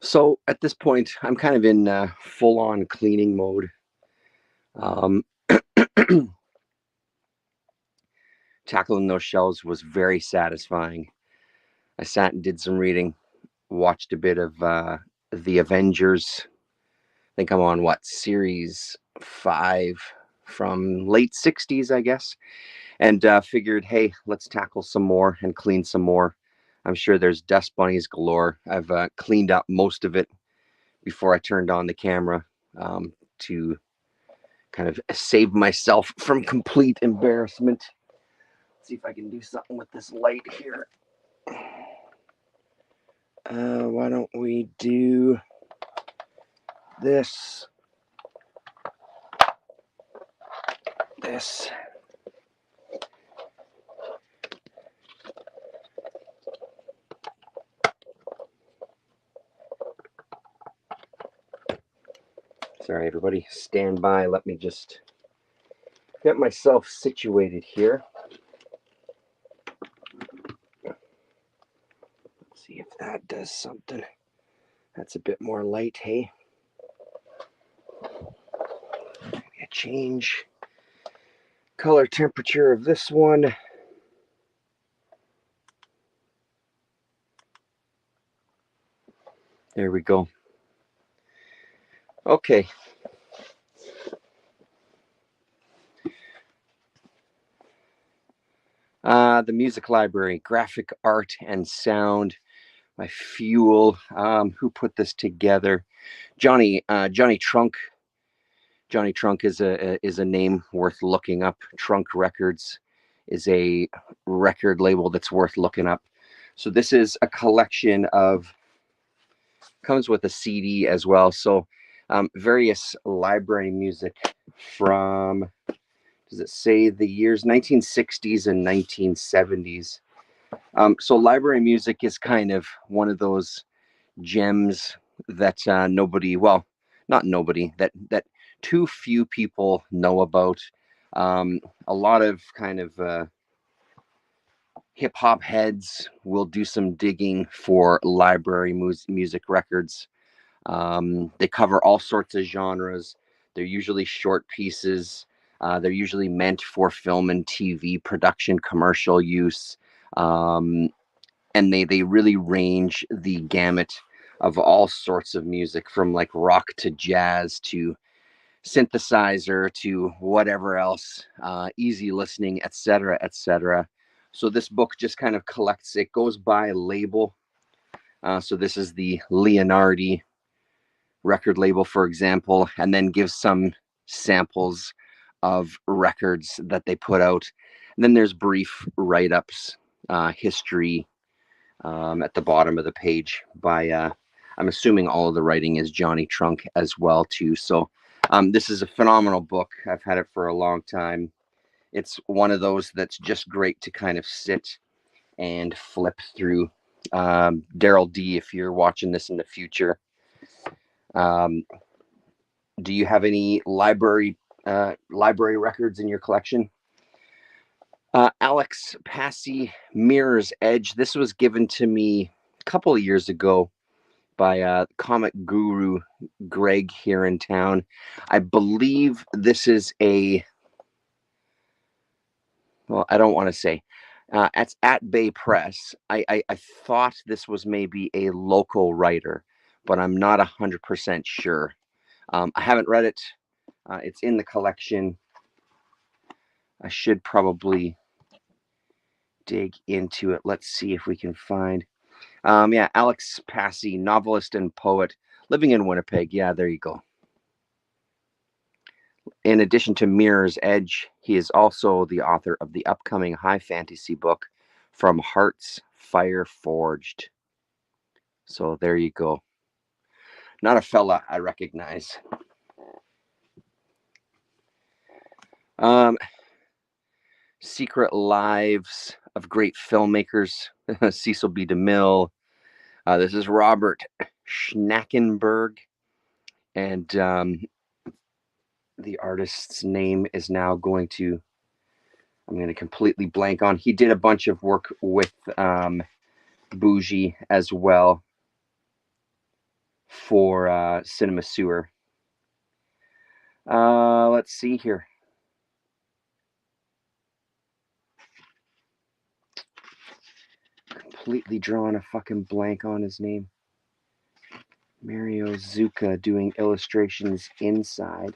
So at this point, I'm kind of in full-on cleaning mode. Um, Tackling those shelves was very satisfying. I sat and did some reading, watched a bit of the Avengers. I think I'm on what, series 5 from late 60s, I guess, and figured, hey, let's tackle some more and clean some more. I'm sure there's dust bunnies galore. I've cleaned up most of it before I turned on the camera to kind of save myself from complete embarrassment. Let's see if I can do something with this light here. Why don't we do this? This. Sorry, everybody. Stand by. Let me just get myself situated here. Let's see if that does something. That's a bit more light, hey? Maybe a change color temperature of this one. There we go. Okay. The music library, graphic art and sound, my fuel. Who put this together? Johnny Trunk. Johnny Trunk is a name worth looking up. Trunk Records is a record label that's worth looking up. So this is a collection of, comes with a CD as well. So various library music from, does it say the years? 1960s and 1970s. So library music is kind of one of those gems that nobody, well, not nobody, that too few people know about. A lot of kind of hip hop heads will do some digging for library music records. They cover all sorts of genres. They're usually short pieces. They're usually meant for film and TV production, commercial use. And they really range the gamut of all sorts of music, from like rock to jazz to synthesizer to whatever else, easy listening, etc., etc. So this book just kind of collects, it goes by label. So this is the Leonardi record label, for example, and then gives some samples of records that they put out. And then there's brief write-ups, history, at the bottom of the page by, I'm assuming all of the writing is Johnny Trunk as well too. So this is a phenomenal book. I've had it for a long time. It's one of those that's just great to kind of sit and flip through. Daryl D, if you're watching this in the future, um, do you have any library records in your collection? Alex Passy, Mirror's Edge. This was given to me a couple of years ago by comic guru Greg here in town. I believe this is a, well, I don't want to say. It's at Bay Press. I thought this was maybe a local writer, but I'm not 100% sure. I haven't read it. It's in the collection. I should probably dig into it. Let's see if we can find. Yeah, Alex Passy, novelist and poet, living in Winnipeg. Yeah, there you go. In addition to Mirror's Edge, he is also the author of the upcoming high fantasy book From Hearts Fire Forged. So there you go. Not a fella I recognize. Secret Lives of Great Filmmakers, Cecil B. DeMille. This is Robert Schnackenberg, and the artist's name is now going to, I'm going to completely blank on. He did a bunch of work with Bougie as well. for Cinema Sewer. Let's see here. Completely drawing a fucking blank on his name. Mario Zucca doing illustrations inside.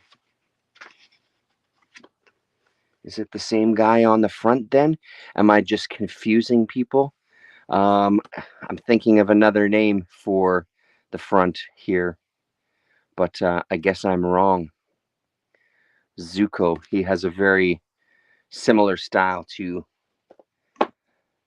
Is it the same guy on the front then? Am I just confusing people? I'm thinking of another name for the front here, but I guess I'm wrong. Zuko, he has a very similar style to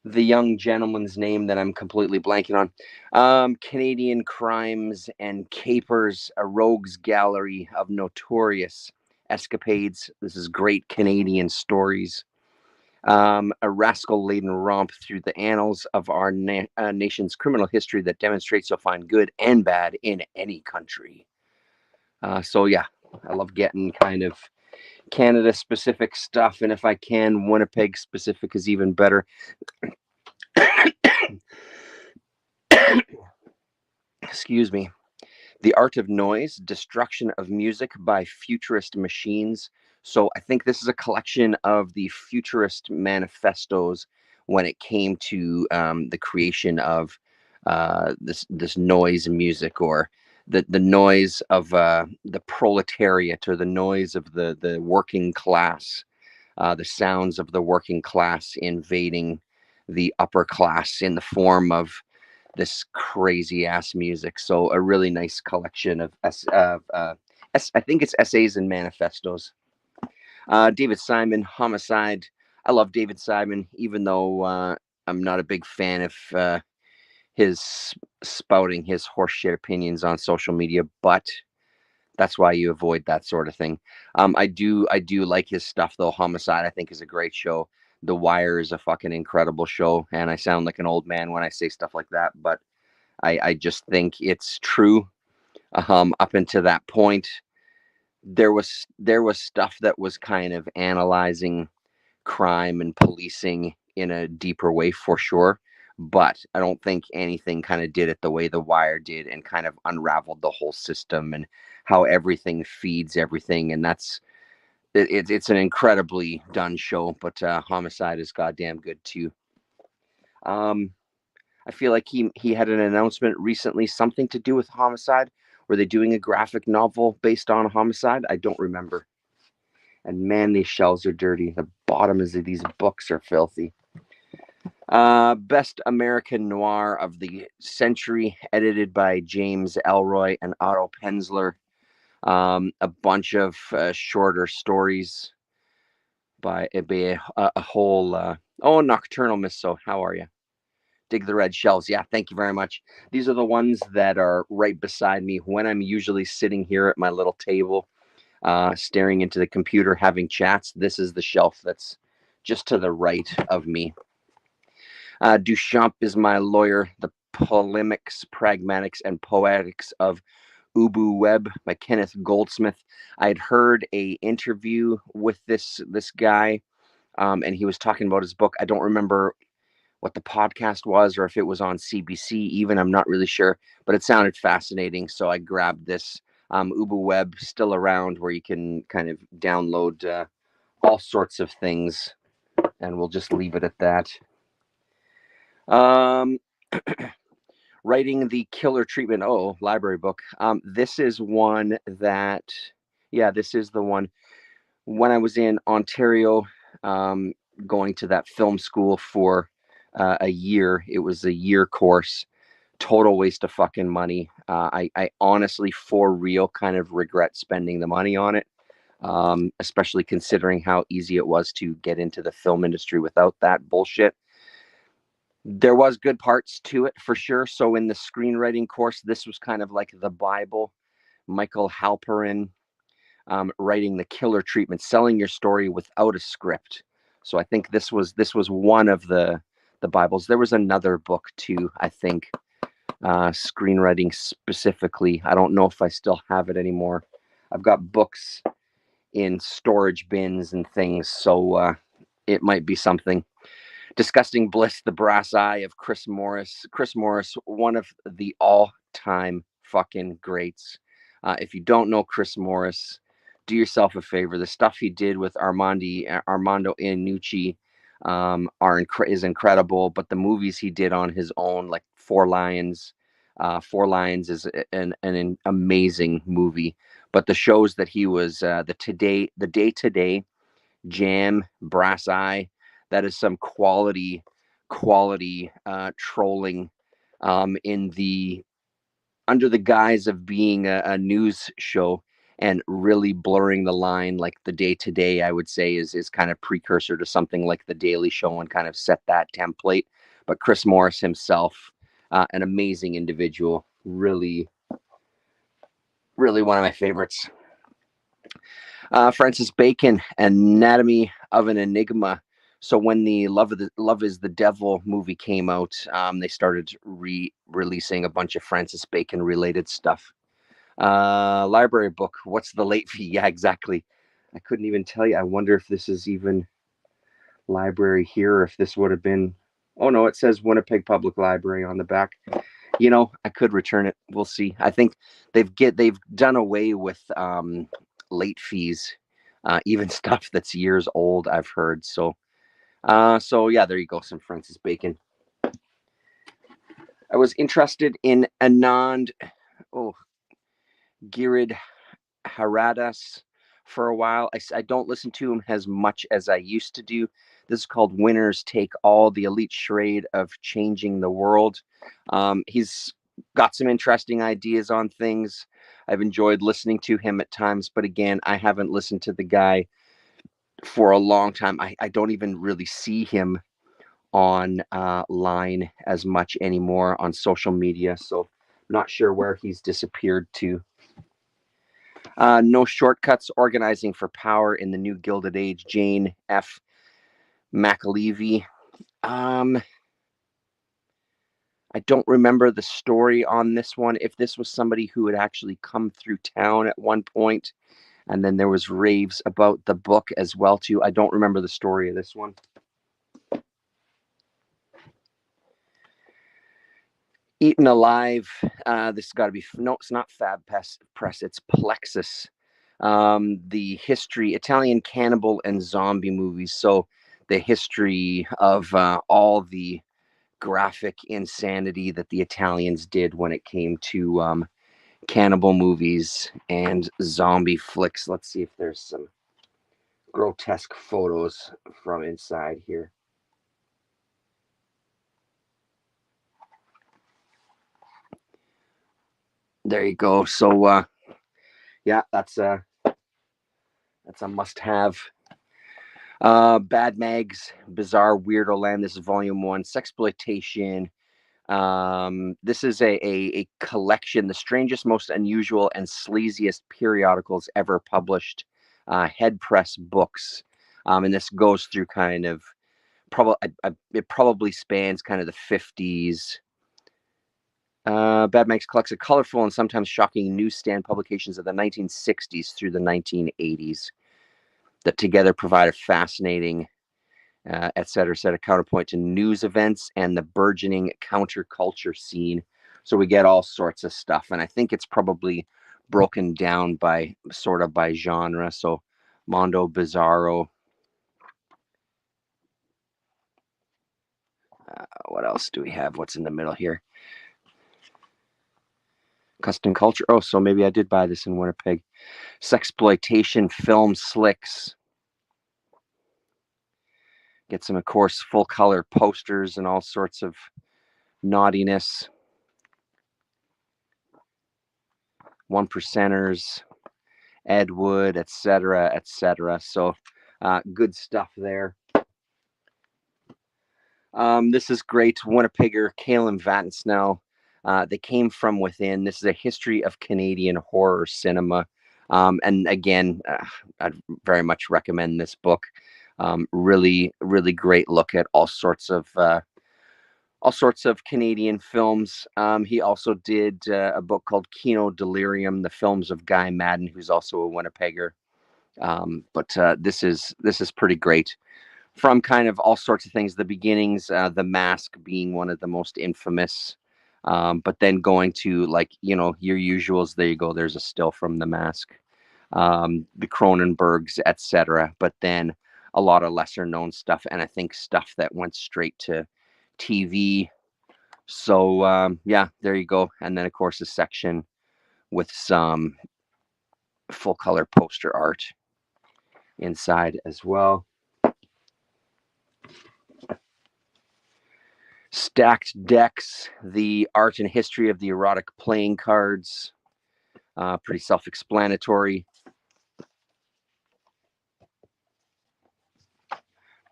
the young gentleman's name that I'm completely blanking on. Canadian Crimes and Capers, a rogues gallery of notorious escapades. This is great Canadian stories. A rascal-laden romp through the annals of our nation's criminal history that demonstrates you'll find good and bad in any country. So yeah, I love getting kind of Canada-specific stuff, and if I can, Winnipeg-specific is even better. Excuse me. The Art of Noise, Destruction of Music by Futurist Machines. So I think this is a collection of the futurist manifestos when it came to the creation of this noise music, or the noise of the proletariat, or the noise of the working class, the sounds of the working class invading the upper class in the form of this crazy ass music. So a really nice collection of I think it's essays and manifestos. David Simon, Homicide. I love David Simon, even though I'm not a big fan of his spouting his horseshit opinions on social media, but that's why you avoid that sort of thing. I do like his stuff though. Homicide, I think, is a great show. The Wire is a fucking incredible show, and I sound like an old man when I say stuff like that, but I just think it's true. Up until that point, there was stuff that was kind of analyzing crime and policing in a deeper way for sure, but I don't think anything kind of did it the way The Wire did, and kind of unraveled the whole system and how everything feeds everything. And it's an incredibly done show, but Homicide is goddamn good too. Um, I feel like he had an announcement recently, something to do with Homicide. Were they doing a graphic novel based on Homicide? I don't remember. And man, these shelves are dirty. The bottoms of these books are filthy. Best American Noir of the Century, edited by James Elroy and Otto Penzler. A bunch of shorter stories by a whole. Oh, Nocturnal Misso, how are you? Dig the red shelves. Yeah, thank you very much. These are the ones that are right beside me when I'm usually sitting here at my little table, staring into the computer, having chats. This is the shelf that's just to the right of me. Duchamp is my lawyer. The polemics, pragmatics, and poetics of Ubu Web by Kenneth Goldsmith. I had heard a interview with this guy, and he was talking about his book. I don't remember what the podcast was, or if it was on CBC even. I'm not really sure, but it sounded fascinating. So I grabbed this. Ubu Web, still around, where you can kind of download all sorts of things, and we'll just leave it at that. Um, Writing the Killer Treatment. Oh, library book. This is one that, yeah, this is the one. When I was in Ontario, um, going to that film school for a year, it was a year course. Total waste of fucking money. I honestly, for real, kind of regret spending the money on it, especially considering how easy it was to get into the film industry without that bullshit. There was good parts to it for sure. So in the screenwriting course, this was kind of like the Bible. Michael Halperin, writing the Killer Treatment, selling your story without a script. So I think this was one of the Bibles. There was another book too, I think, screenwriting specifically. I don't know if I still have it anymore. I've got books in storage bins and things, so it might be something. Disgusting Bliss, The Brass Eye of Chris Morris. Chris Morris, one of the all-time fucking greats. If you don't know Chris Morris, do yourself a favor. The stuff he did with Armando Iannucci is incredible. But the movies he did on his own, like Four Lions is an amazing movie. But the shows that he was the Day Today, Jam, Brass Eye, that is some quality trolling in the under the guise of being a news show and really blurring the line. Like the Day Today, I would say is kind of precursor to something like the Daily Show and kind of set that template. But Chris Morris himself, an amazing individual, really one of my favorites. Francis Bacon, Anatomy of an Enigma. So when the Love is the Devil movie came out, they started releasing a bunch of Francis Bacon related stuff. Library book. What's the late fee? Yeah, exactly. I couldn't even tell you. I wonder if this is even library here, or if this would have been. Oh no, it says Winnipeg Public Library on the back. I could return it. We'll see. I think they've done away with late fees, even stuff that's years old. I've heard. So yeah, there you go. Some Francis Bacon. I was interested in Anand Girid Haradas for a while. I don't listen to him as much as I used to do. This is called Winners Take All, the elite charade of changing the world. He's got some interesting ideas on things. I've enjoyed listening to him at times, but again, I haven't listened to the guy for a long time. I don't even really see him on line as much anymore on social media, so I'm not sure where he's disappeared to. No Shortcuts, Organizing for Power in the New Gilded Age, Jane F. McAlevey. I don't remember the story on this one. If this was somebody who had actually come through town at one point, and then there was raves about the book as well too. I don't remember the story of this one. Eaten Alive. This has got to be, no, it's not Fab Press. It's Plexus. The history, Italian cannibal and zombie movies. So the history of all the graphic insanity that the Italians did when it came to cannibal movies and zombie flicks. Let's see if there's some grotesque photos from inside here. There you go. So yeah, that's a must-have. Bad Mags, Bizarre Weirdo Land. This is Volume 1. Sexploitation. This is a collection, the strangest, most unusual, and sleaziest periodicals ever published. Head press books. And this goes through kind of it probably spans kind of the 50s. Bad Mags collects a colorful and sometimes shocking newsstand publications of the 1960s through the 1980s that together provide a fascinating, et cetera, counterpoint to news events and the burgeoning counterculture scene. So we get all sorts of stuff. And I think it's probably broken down by genre. So Mondo Bizarro. What else do we have? What's in the middle here? Custom Culture. Oh, so maybe I did buy this in Winnipeg. Sexploitation Film Slicks. Get some, of course, full color posters and all sorts of naughtiness. One Percenters, Ed Wood, etc., etc. So good stuff there. This is great. Winnipegger, Caleb Vattensnell. They came from within. This is a history of Canadian horror cinema. And again, I'd very much recommend this book. Really, really great look at all sorts of Canadian films. He also did a book called Kino Delirium, the films of Guy Madden, who's also a Winnipegger. But this is pretty great. From kind of all sorts of things, the beginnings, The Mask being one of the most infamous. But then going to, like, your usuals, there you go. There's a still from The Mask, the Cronenbergs, etc. But then a lot of lesser known stuff, and I think stuff that went straight to TV. So yeah, there you go. And then of course a section with some full color poster art inside as well. Stacked decks, the art and history of the erotic playing cards. Pretty self-explanatory.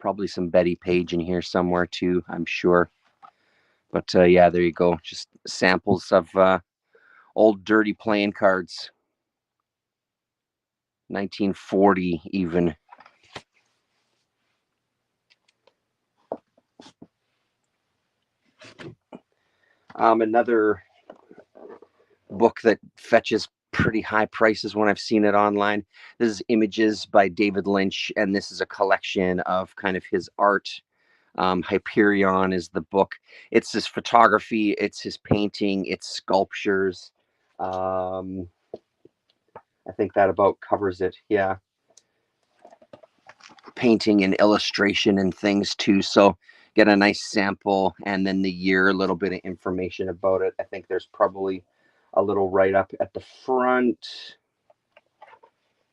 Probably some Betty Page in here somewhere too, I'm sure. But yeah, there you go. Just samples of old dirty playing cards. 1940 even. Another book that fetches pretty high prices when I've seen it online. This is Images by David Lynch, and this is a collection of kind of his art. Hyperion is the book. It's his photography, it's his painting, it's sculptures. I think that about covers it. Yeah. Painting and illustration and things too. So get a nice sample, and then the year, a little bit of information about it. I think there's probably a little write-up at the front.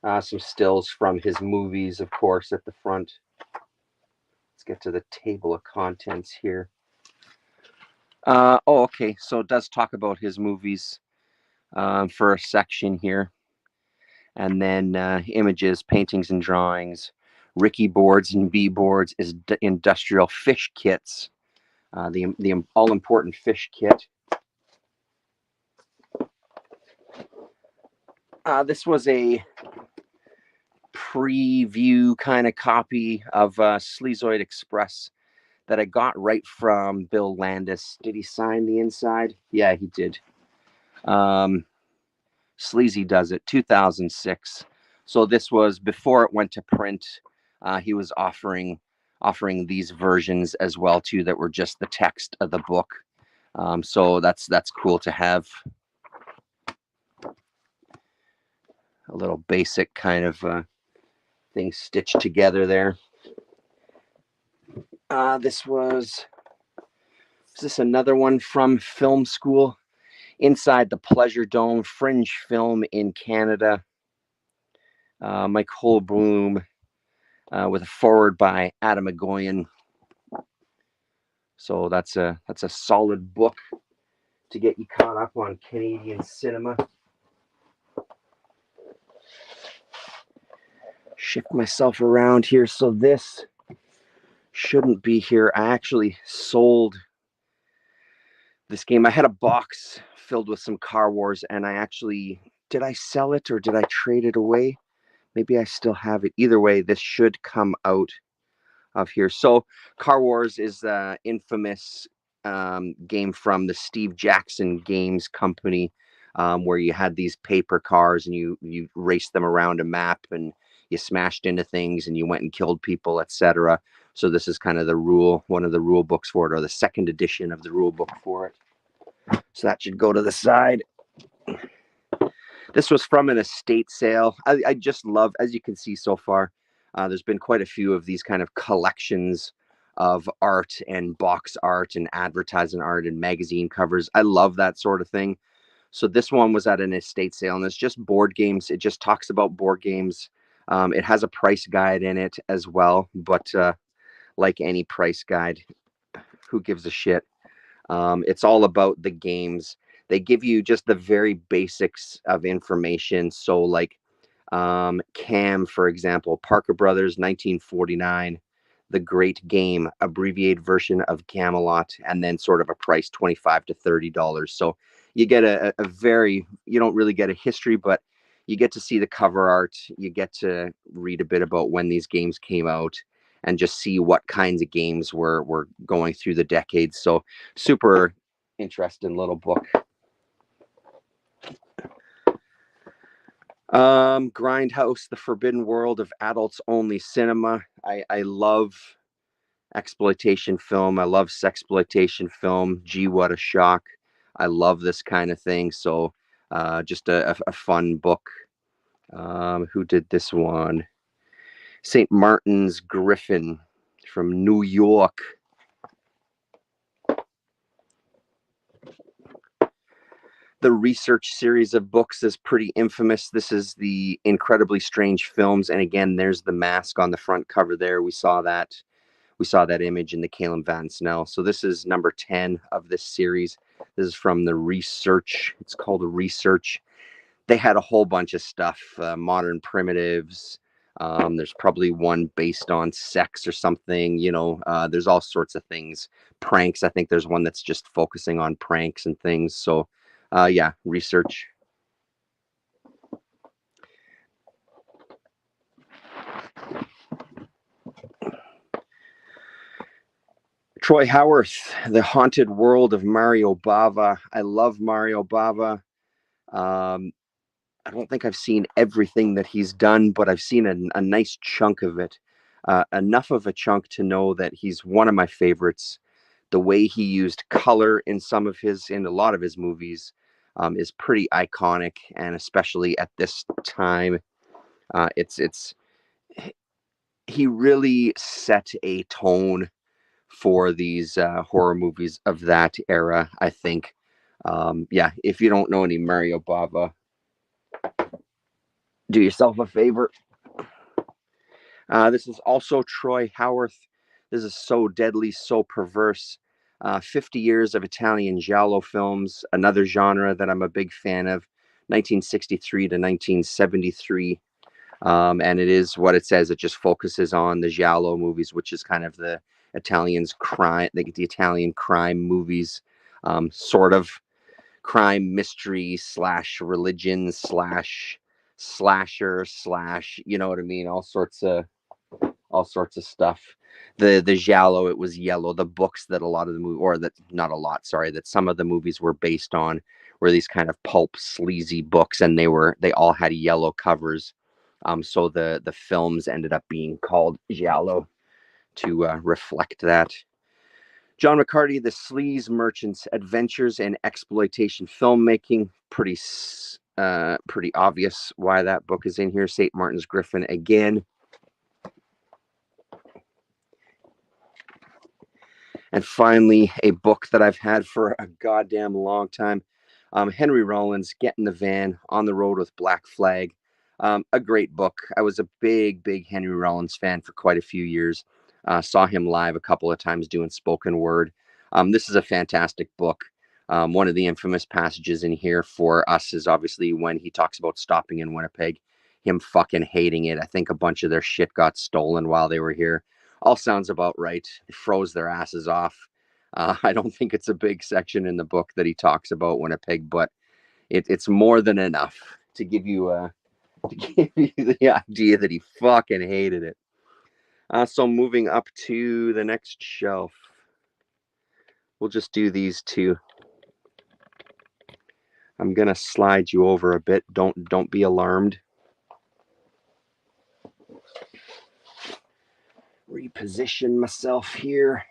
Some stills from his movies, of course, at the front. Let's get to the table of contents here. Oh, okay. So it does talk about his movies for a section here. And then images, paintings, and drawings. Ricky boards and B boards is industrial fish kits. The all-important fish kit. This was a preview kind of copy of Sleazoid Express that I got right from Bill Landis. Did he sign the inside? Yeah, he did. Sleazy Does It, 2006. So this was before it went to print. He was offering these versions as well too that were just the text of the book. So that's cool to have. A little basic kind of thing stitched together there. Is this another one from film school? Inside the Pleasure Dome, Fringe Film in Canada. Mike Holbroom with a foreword by Adam Egoyan. So that's a solid book to get you caught up on Canadian cinema. Shift myself around here. So this shouldn't be here. I actually sold this game. I had a box filled with some Car Wars, and did I sell it or did I trade it away? Maybe I still have it. Either way, this should come out of here. So Car Wars is the infamous game from the Steve Jackson Games Company, where you had these paper cars and you raced them around a map and you smashed into things and you went and killed people, etc. So this is kind of one of the rule books for it, or the second edition of the rule book for it. So that should go to the side. This was from an estate sale. I just love, as you can see so far, there's been quite a few of these kind of collections of art and box art and advertising art and magazine covers. I love that sort of thing. So this one was at an estate sale, and it's just board games. It just talks about board games. It has a price guide in it as well, but like any price guide, who gives a shit? It's all about the games. They give you just the very basics of information. So like CAM, for example, Parker Brothers, 1949, The Great Game, abbreviated version of Camelot, and then sort of a price, $25 to $30. So you get you don't really get a history, but you get to see the cover art. You get to read a bit about when these games came out and just see what kinds of games were going through the decades. So super interesting little book. Grindhouse, The Forbidden World of Adults Only Cinema. I love exploitation film. I love sexploitation film. Gee, what a shock. I love this kind of thing. So just a fun book. Who did this one? St. Martin's Griffin from New York. The research series of books is pretty infamous. This is the Incredibly Strange Films, and again, there's the mask on the front cover there. We saw that image in the Caleb Van Snell. So this is number 10 of this series. This is from the research. It's called Research. They had a whole bunch of stuff, modern primitives. There's probably one based on sex or something. There's all sorts of things. Pranks. I think there's one that's just focusing on pranks and things. So, yeah, research. Troy Howarth, The Haunted World of Mario Bava. I love Mario Bava. I don't think I've seen everything that he's done, but I've seen a nice chunk of it. Enough of a chunk to know that he's one of my favorites. The way he used color in a lot of his movies, is pretty iconic, and especially at this time, it's he really set a tone for these horror movies of that era. I think, yeah. If you don't know any Mario Bava, do yourself a favor. This is also Troy Howarth. This is So Deadly, So Perverse. 50 years of Italian giallo films, another genre that I'm a big fan of, 1963 to 1973. And it is what it says. It just focuses on the giallo movies, which is kind of the the Italian crime movies, sort of crime mystery slash religion slash slasher slash, you know what I mean? All sorts of stuff. The giallo, it was yellow. The books that a lot of the movie, or that not a lot, sorry, that some of the movies were based on, were these kind of pulp sleazy books, and they all had yellow covers. So the films ended up being called giallo to reflect that. John McCarty, The Sleaze Merchants: Adventures in Exploitation Filmmaking. Pretty obvious why that book is in here. St. Martin's Griffin again. And finally, a book that I've had for a goddamn long time. Henry Rollins, Get in the Van, On the Road with Black Flag. A great book. I was a big Henry Rollins fan for quite a few years. Saw him live a couple of times doing spoken word. This is a fantastic book. One of the infamous passages in here for us is obviously when he talks about stopping in Winnipeg, him fucking hating it. I think a bunch of their shit got stolen while they were here. All sounds about right. They froze their asses off. I don't think it's a big section in the book that he talks about Winnipeg, but it's more than enough to give you the idea that he fucking hated it. So moving up to the next shelf, we'll just do these two. I'm gonna slide you over a bit. Don't be alarmed. Reposition myself here.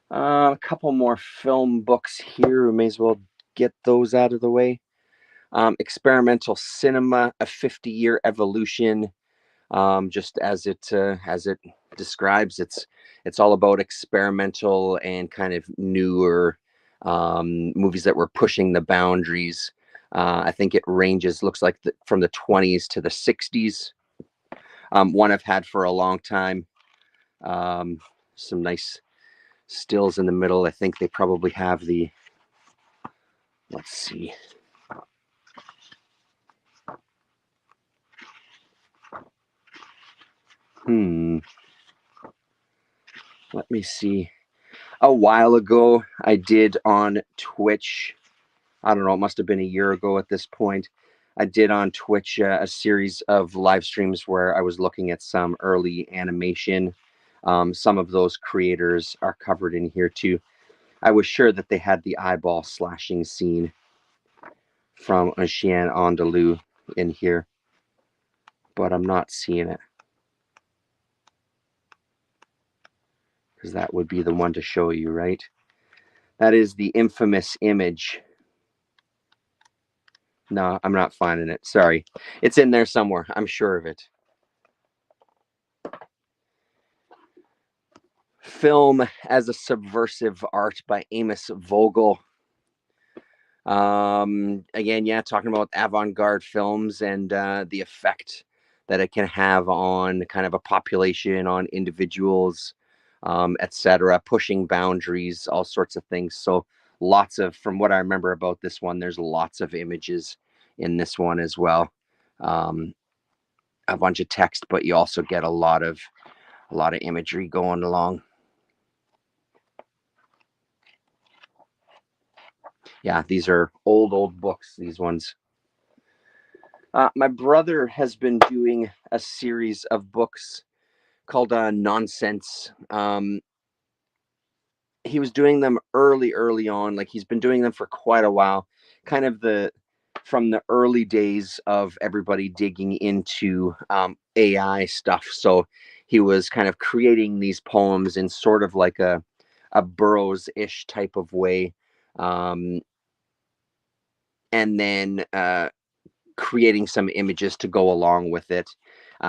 A couple more film books here. We may as well get those out of the way. Experimental Cinema: A 50-Year Evolution. Just as it describes, it's all about experimental and kind of newer movies that were pushing the boundaries. I think it looks like from the 20s to the 60s. One I've had for a long time. Some nice stills in the middle. I think they probably have let's see. Let me see. A while ago, I did on Twitch. I don't know, it must have been a year ago at this point. I did on Twitch a series of live streams where I was looking at some early animation. Some of those creators are covered in here too. I was sure that they had the eyeball slashing scene from Un Chien Andalou in here, but I'm not seeing it, because that would be the one to show you, right? That is the infamous image. No, I'm not finding it. Sorry. It's in there somewhere. I'm sure of it. Film as a Subversive Art by Amos Vogel. Again, yeah, talking about avant-garde films and the effect that it can have on kind of a population, on individuals, etc., pushing boundaries, all sorts of things. So lots of, from what I remember about this one, there's lots of images in this one as well. A bunch of text, but you also get a lot of imagery going along. Yeah, these are old books, these ones. My brother has been doing a series of books called Nonsense. He was doing them early on. Like, he's been doing them for quite a while. Kind of from the early days of everybody digging into AI stuff. So he was kind of creating these poems in sort of like a Burroughs-ish type of way. And then creating some images to go along with it.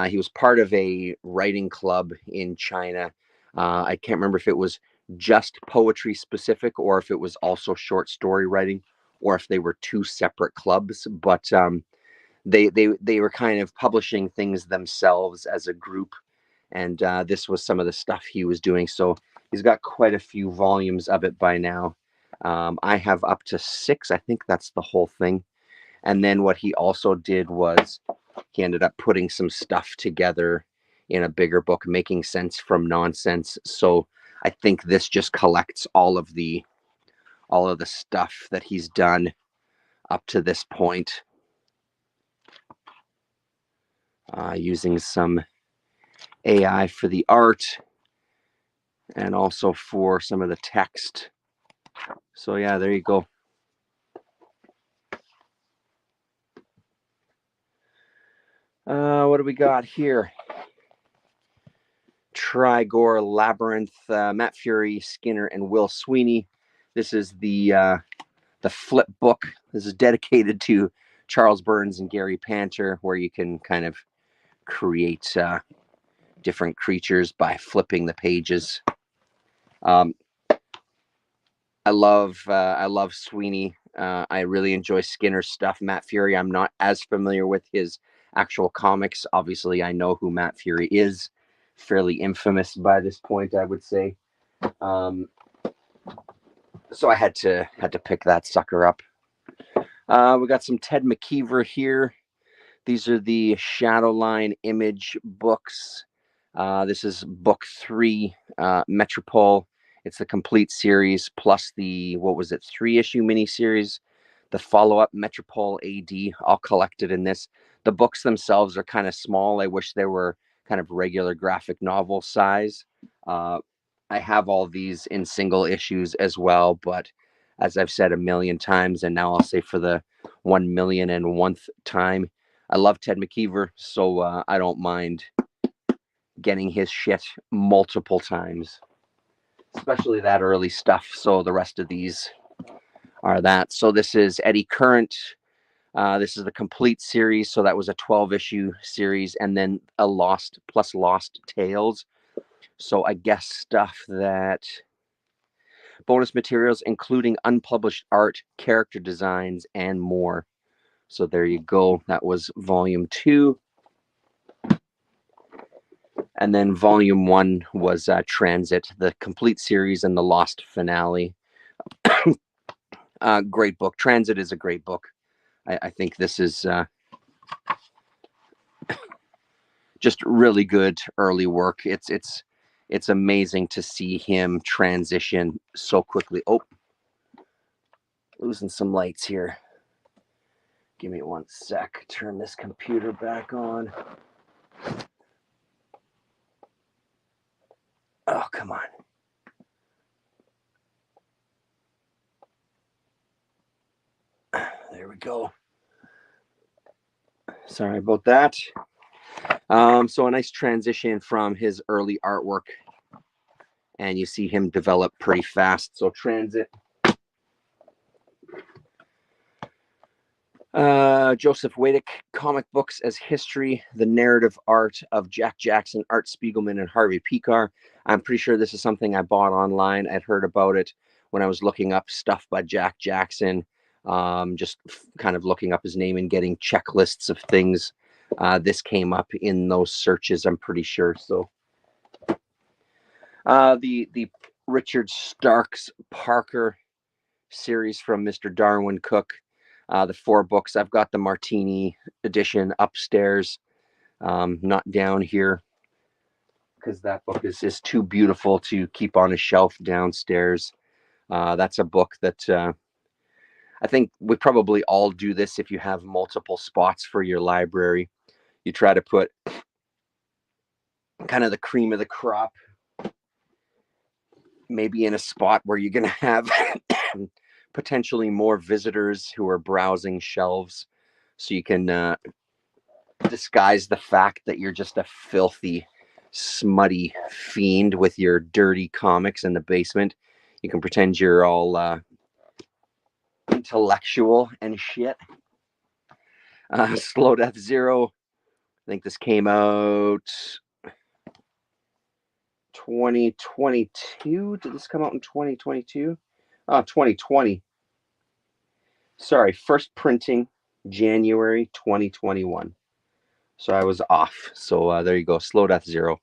He was part of a writing club in China. I can't remember if it was just poetry specific or if it was also short story writing or if they were two separate clubs. But they were kind of publishing things themselves as a group. And this was some of the stuff he was doing. So he's got quite a few volumes of it by now. I have up to 6. I think that's the whole thing. And then what he also did was he ended up putting some stuff together in a bigger book, making sense from nonsense. So I think this just collects all of the stuff that he's done up to this point, using some AI for the art and also for some of the text. So yeah, there you go. What do we got here? Trigor Labyrinth, Matt Fury, Skinner, and Will Sweeney. This is the flip book. This is dedicated to Charles Burns and Gary Panter, where you can kind of create different creatures by flipping the pages. I love Sweeney. I really enjoy Skinner's stuff. Matt Fury, I'm not as familiar with his actual comics. Obviously, I know who Matt Fury is. Fairly infamous by this point, I would say. So I had to pick that sucker up. We got some Ted McKeever here. These are the Shadowline Image books. This is book 3, Metropole. It's the complete series plus the, 3-issue miniseries, the follow-up Metropole AD, all collected in this. The books themselves are kind of small. I wish they were kind of regular graphic novel size. I have all these in single issues as well, but as I've said a million times, and now I'll say for the 1,000,001th time, I love Ted McKeever, so I don't mind getting his shit multiple times, especially that early stuff. So the rest of these are that. So this is Eddie Current. This is the complete series. So that was a 12-issue series, and then a Lost Tales. So I guess stuff that bonus materials, including unpublished art, character designs, and more. So there you go. That was volume 2. And then volume 1 was Transit, the complete series and the Lost finale. Great book. Transit is a great book. I think this is just really good early work. It's amazing to see him transition so quickly. Oh, losing some lights here. Give me 1 sec. Turn this computer back on. Oh, come on. There we go. Sorry about that. So a nice transition from his early artwork, and you see him develop pretty fast. So Transit, Joseph Wadick, Comic Books as History, The Narrative Art of Jack Jackson, Art Spiegelman, and Harvey Pekar. I'm pretty sure this is something I bought online. I'd heard about it when I was looking up stuff by Jack Jackson, just kind of looking up his name and getting checklists of things. This came up in those searches, I'm pretty sure. So the Richard Starks Parker series from Mr. Darwin Cook. The 4 books. I've got the Martini edition upstairs, not down here, because that book is too beautiful to keep on a shelf downstairs. That's a book that I think we probably all do this if you have multiple spots for your library. You try to put kind of the cream of the crop maybe in a spot where you're going to have potentially more visitors who are browsing shelves, so you can disguise the fact that you're just a filthy, smutty fiend with your dirty comics in the basement. You can pretend you're all intellectual and shit. Slow Death Zero. I think this came out 2022. Did this come out in 2022? 2020. Sorry, first printing January 2021. So I was off. So there you go. Slow Death Zero.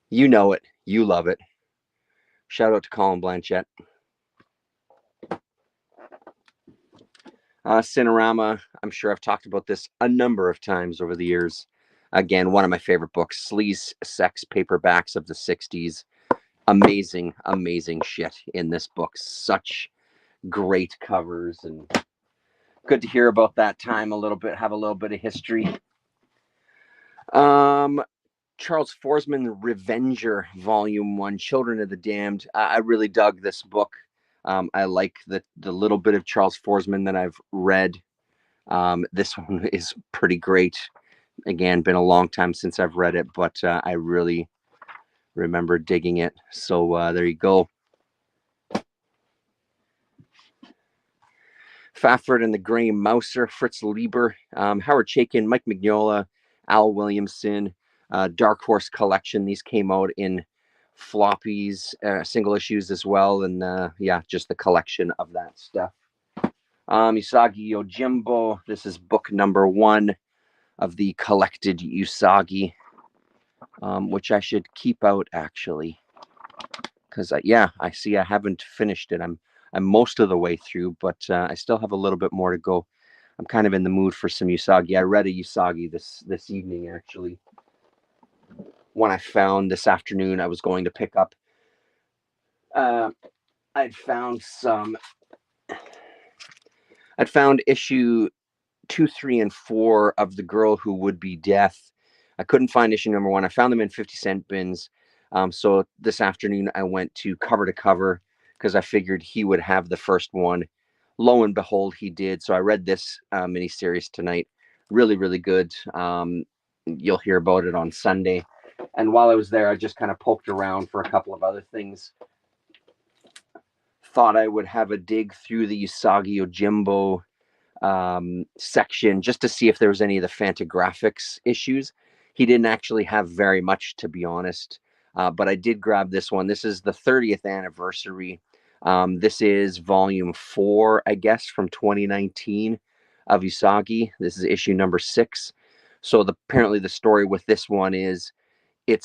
You know it. You love it. Shout out to Colin Blanchett. Cinerama. I'm sure I've talked about this a number of times over the years. Again, one of my favorite books. Sleaze Sex Paperbacks of the 60s. Amazing, amazing shit in this book. Such great covers, and good to hear about that time a little bit, have a little bit of history. Charles Forsman, Revenger, Volume 1, Children of the Damned. I really dug this book. I like the little bit of Charles Forsman that I've read. This one is pretty great. Again, been a long time since I've read it, but I really remember digging it. So there you go. Fafford and the Grey Mouser, Fritz Lieber, Howard Chaykin, Mike Mignola, Al Williamson, Dark Horse Collection. These came out in floppies, single issues as well, and yeah, just the collection of that stuff. Usagi Yojimbo. This is book number 1 of the collected Usagi, which I should keep out actually, because yeah, I see I haven't finished it. I'm most of the way through, but I still have a little bit more to go. I'm kind of in the mood for some Usagi. I read a Usagi this evening actually. One I found this afternoon I was going to pick up. I'd found issue 2, 3, and 4 of The Girl Who Would Be Death. I couldn't find issue number 1. I found them in 50-cent bins. So this afternoon I went to cover because I figured he would have the first one. Lo and behold, he did. So I read this miniseries tonight. Really, really good. You'll hear about it on Sunday. And while I was there, I just kind of poked around for a couple of other things. Thought I would have a dig through the Usagi Yojimbo section just to see if there was any of the Fantagraphics issues. He didn't actually have very much, to be honest, but I did grab this one. This is the 30th anniversary. This is volume 4, I guess, from 2019 of Usagi. This is issue number 6. So apparently the story with this one is it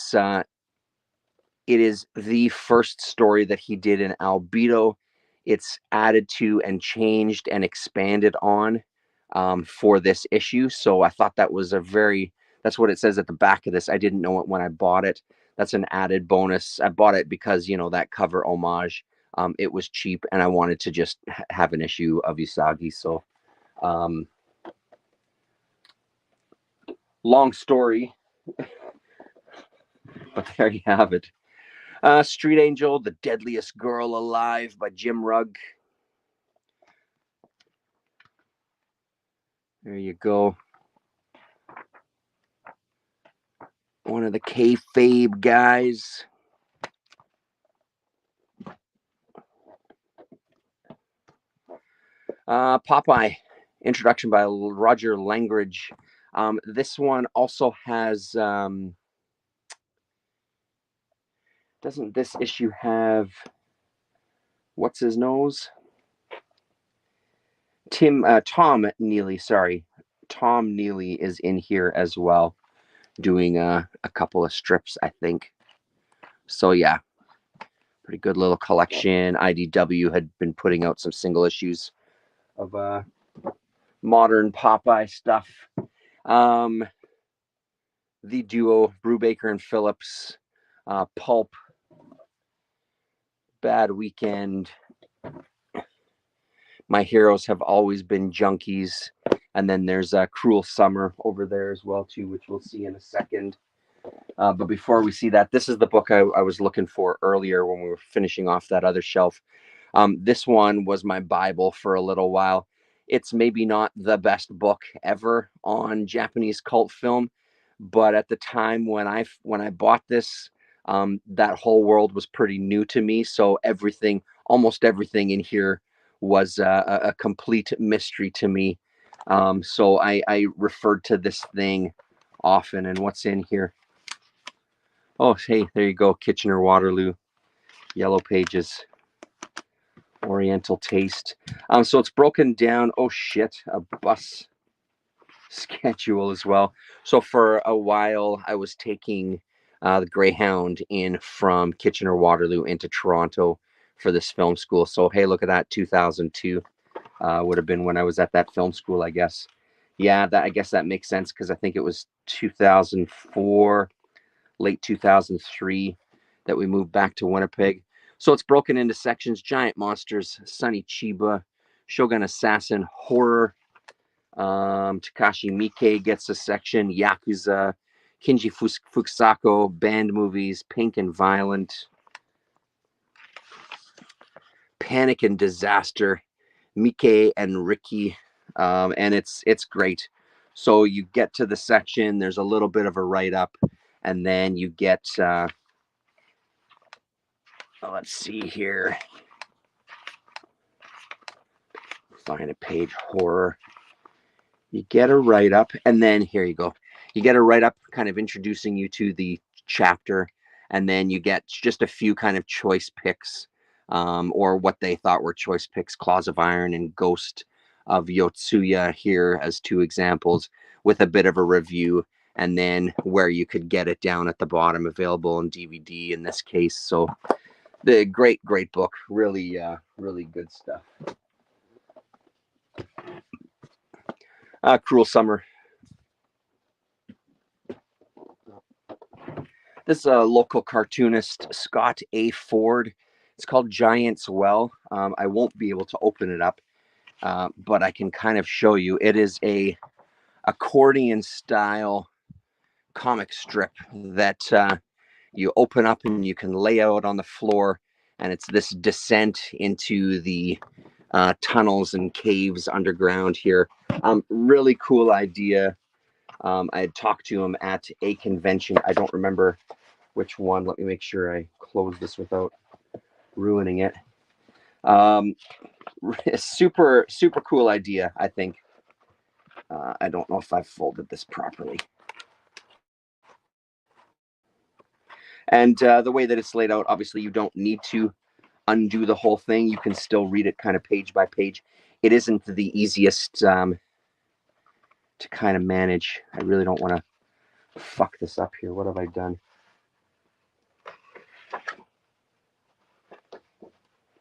is the first story that he did in Albedo. It's added to and changed and expanded on for this issue. So I thought that was that's what it says at the back of this. I didn't know it when I bought it. That's an added bonus. I bought it because, that cover homage. It was cheap and I wanted to just have an issue of Usagi. So long story, but there you have it. Street Angel, The Deadliest Girl Alive by Jim Rugg. There you go. One of the kayfabe guys. Popeye, introduction by Roger Langridge. This one also has, doesn't this issue have, what's his nose? Tom Neely, sorry. Tom Neely is in here as well, doing a couple of strips, I think. So yeah, pretty good little collection. IDW had been putting out some single issues of modern Popeye stuff. The duo, Brubaker and Phillips, Pulp, Bad Weekend, My Heroes Have Always Been Junkies, and then there's Cruel Summer over there as well too, which we'll see in a second. But before we see that, this is the book I was looking for earlier when we were finishing off that other shelf. This one was my Bible for a little while. It's maybe not the best book ever on Japanese cult film, but at the time when I bought this, that whole world was pretty new to me. So almost everything in here was a complete mystery to me. So I referred to this thing often. And what's in here? Oh, hey, there you go. Kitchener-Waterloo, Yellow Pages, Oriental Taste. So it's broken down. Oh shit, a bus schedule as well. So for a while, I was taking the Greyhound in from Kitchener-Waterloo into Toronto for this film school. So hey, look at that, 2002 would have been when I was at that film school, I guess. Yeah, I guess that makes sense because I think it was 2004. Late 2003 that we moved back to Winnipeg. So it's broken into sections: Giant Monsters, Sonny Chiba, Shogun Assassin, Horror, Takashi Miike gets a section, Yakuza, Kinji Fukusako, Band Movies, Pink and Violent, Panic and Disaster, Miike and Ricky, and it's great. So you get to the section, there's a little bit of a write-up, and then you get, let's see here, find a page, Horror. You get a write-up, and then here you go. You get a write-up kind of introducing you to the chapter, and then you get just a few kind of choice picks, or what they thought were choice picks, Claws of Iron and Ghost of Yotsuya here as two examples, with a bit of a review, and then where you could get it down at the bottom, available on DVD in this case. So the great book, really good stuff. Cruel Summer. This is a local cartoonist, Scott A. Ford. It's called Giant's Well. I won't be able to open it up, but I can kind of show you. It is a accordion style comic strip that you open up and you can lay out on the floor, and it's this descent into the tunnels and caves underground here. Really cool idea. I had talked to him at a convention. I don't remember which one. Let me make sure I close this without ruining it. Super cool idea, I think. I don't know if I've folded this properly. And the way that it's laid out, obviously you don't need to undo the whole thing. You can still read it kind of page by page. It isn't the easiest to kind of manage. I really don't want to fuck this up here. What have I done?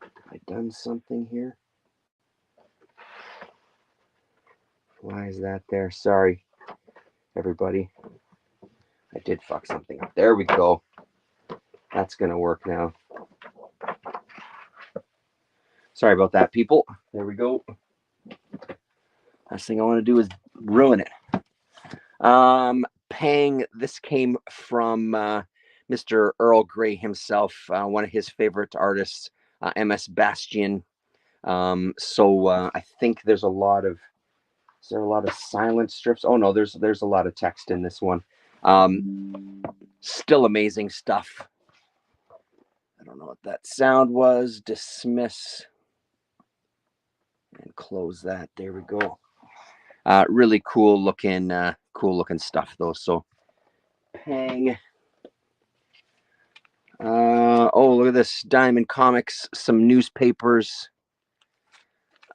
Have I done something here? Why is that there? Sorry, everybody. I did fuck something up. There we go. That's going to work now. Sorry about that, people. There we go. Last thing I want to do is ruin it. Pang, this came from Mr. Earl Grey himself, one of his favorite artists, MS Bastian. So I think there's a lot of, is there a lot of silent strips? Oh no, there's a lot of text in this one. Still amazing stuff. I don't know what that sound was. Dismiss close that. There we go. Really cool looking stuff though. So Pang. Oh, look at this. Diamond Comics, some newspapers.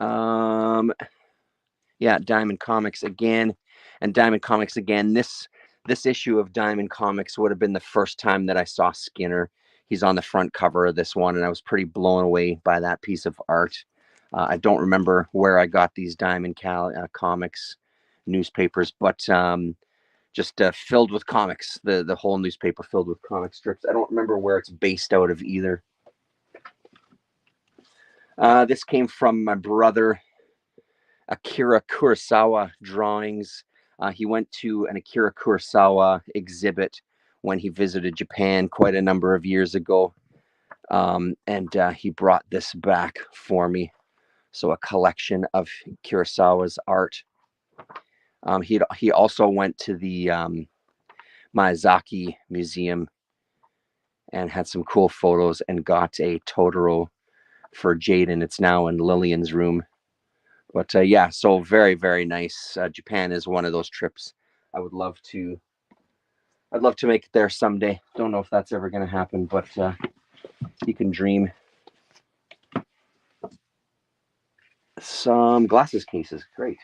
Yeah, Diamond Comics again, and Diamond Comics again. This issue of Diamond Comics would have been the first time that I saw Skinner. He's on the front cover of this one, and I was pretty blown away by that piece of art. I don't remember where I got these Diamond Comics newspapers, but just filled with comics. The whole newspaper filled with comic strips. I don't remember where it's based out of either. This came from my brother, Akira Kurosawa drawings. He went to an Akira Kurosawa exhibit when he visited Japan quite a number of years ago. And he brought this back for me. So a collection of Kurosawa's art. He also went to the Miyazaki Museum and had some cool photos and got a Totoro for Jaden. It's now in Lillian's room. But yeah, so very, very nice. Japan is one of those trips I'd love to make it there someday. Don't know if that's ever going to happen, but you can dream. Some glasses cases. Great.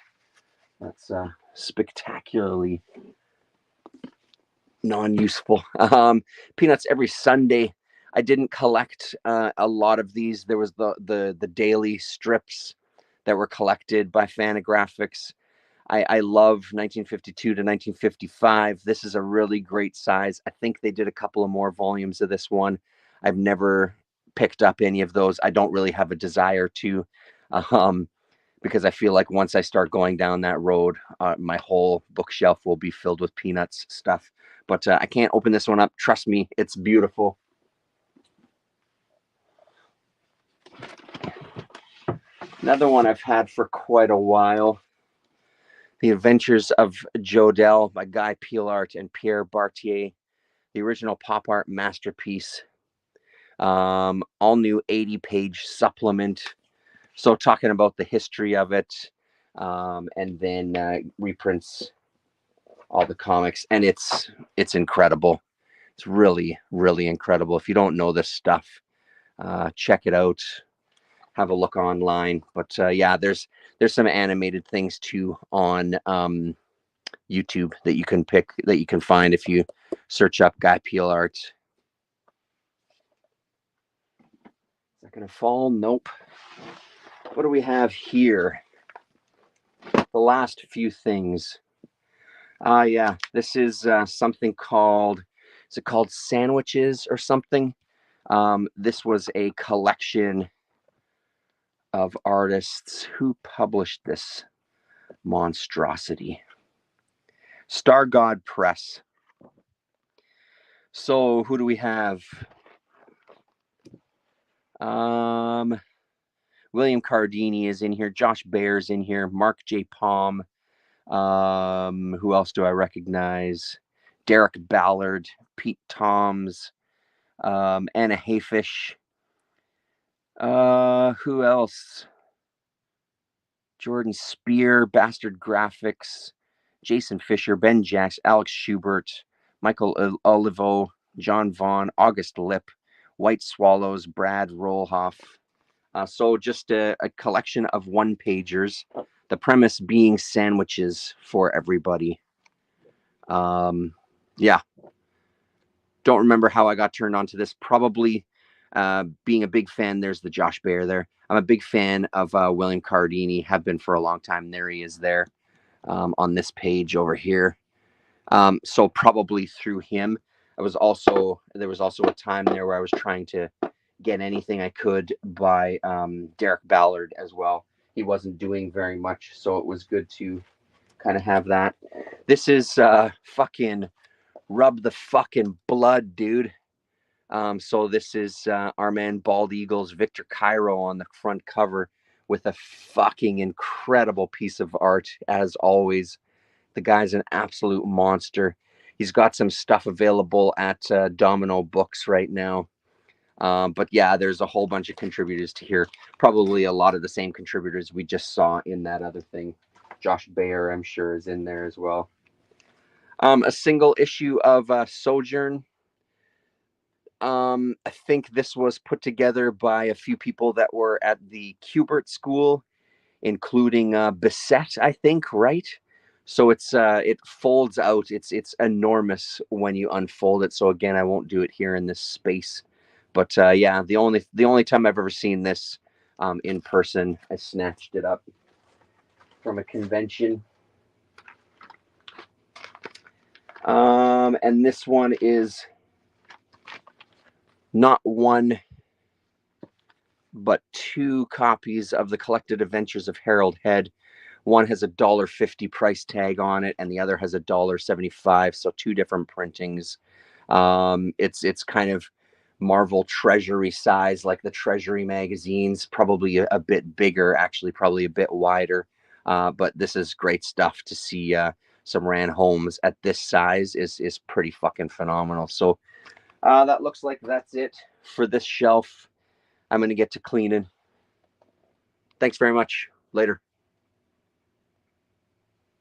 That's spectacularly non-useful. Peanuts every Sunday. I didn't collect a lot of these. There was the daily strips that were collected by Fantagraphics. I love 1952 to 1955. This is a really great size. I think they did a couple of more volumes of this one. I've never picked up any of those. I don't really have a desire to, because I feel like once I start going down that road, my whole bookshelf will be filled with Peanuts stuff. But I can't open this one up. Trust me, it's beautiful. Another one I've had for quite a while. The Adventures of Jodelle by Guy Pielart and Pierre Bartier. The original pop art masterpiece. All new 80-page supplement. So talking about the history of it, and then reprints all the comics, and it's incredible. It's really, really incredible. If you don't know this stuff, check it out. Have a look online. But yeah, there's some animated things too on YouTube that you can find if you search up Guy Pielart. Is that gonna fall? Nope. What do we have here? The last few things. Yeah, this is something called, is it called Sandwiches or something? This was a collection of artists. Who published this monstrosity? Star God Press. So who do we have? William Cardini is in here. Josh Baer's in here. Mark J. Palm. Who else do I recognize? Derek Ballard, Pete Toms, Anna Hayfish. Who else? Jordan Spear, Bastard Graphics, Jason Fisher, Ben Jacks, Alex Schubert, Michael Olivo, John Vaughn, August Lip, White Swallows, Brad Rollhoff. So just a collection of one-pagers. The premise being sandwiches for everybody. Yeah. Don't remember how I got turned on to this. Probably being a big fan. There's the Josh Baer there. I'm a big fan of William Cardini. Have been for a long time. There he is there on this page over here. So probably through him. There was also a time there where I was trying to get anything I could by Derek Ballard as well. He wasn't doing very much, so it was good to kind of have that. This is fucking rub the fucking blood, dude. So this is our man Bald Eagles, Victor Cairo on the front cover with a fucking incredible piece of art, as always. The guy's an absolute monster. He's got some stuff available at Domino Books right now. But yeah, there's a whole bunch of contributors to here. Probably a lot of the same contributors we just saw in that other thing. Josh Baer, I'm sure, is in there as well. A single issue of Sojourn. I think this was put together by a few people that were at the Kubert School, including Bissett, I think, right? So it folds out. It's enormous when you unfold it. So again, I won't do it here in this space, but yeah, the only time I've ever seen this in person, I snatched it up from a convention. And this one is not one but two copies of the Collected Adventures of Harold Head. One has a $1.50 price tag on it, and the other has a $1.75. So two different printings. It's kind of Marvel Treasury size, like the Treasury magazines, probably a bit bigger, actually, probably a bit wider. But this is great stuff to see. Some Ran Holmes at this size is pretty fucking phenomenal. So that looks like that's it for this shelf. I'm going to get to cleaning. Thanks very much. Later.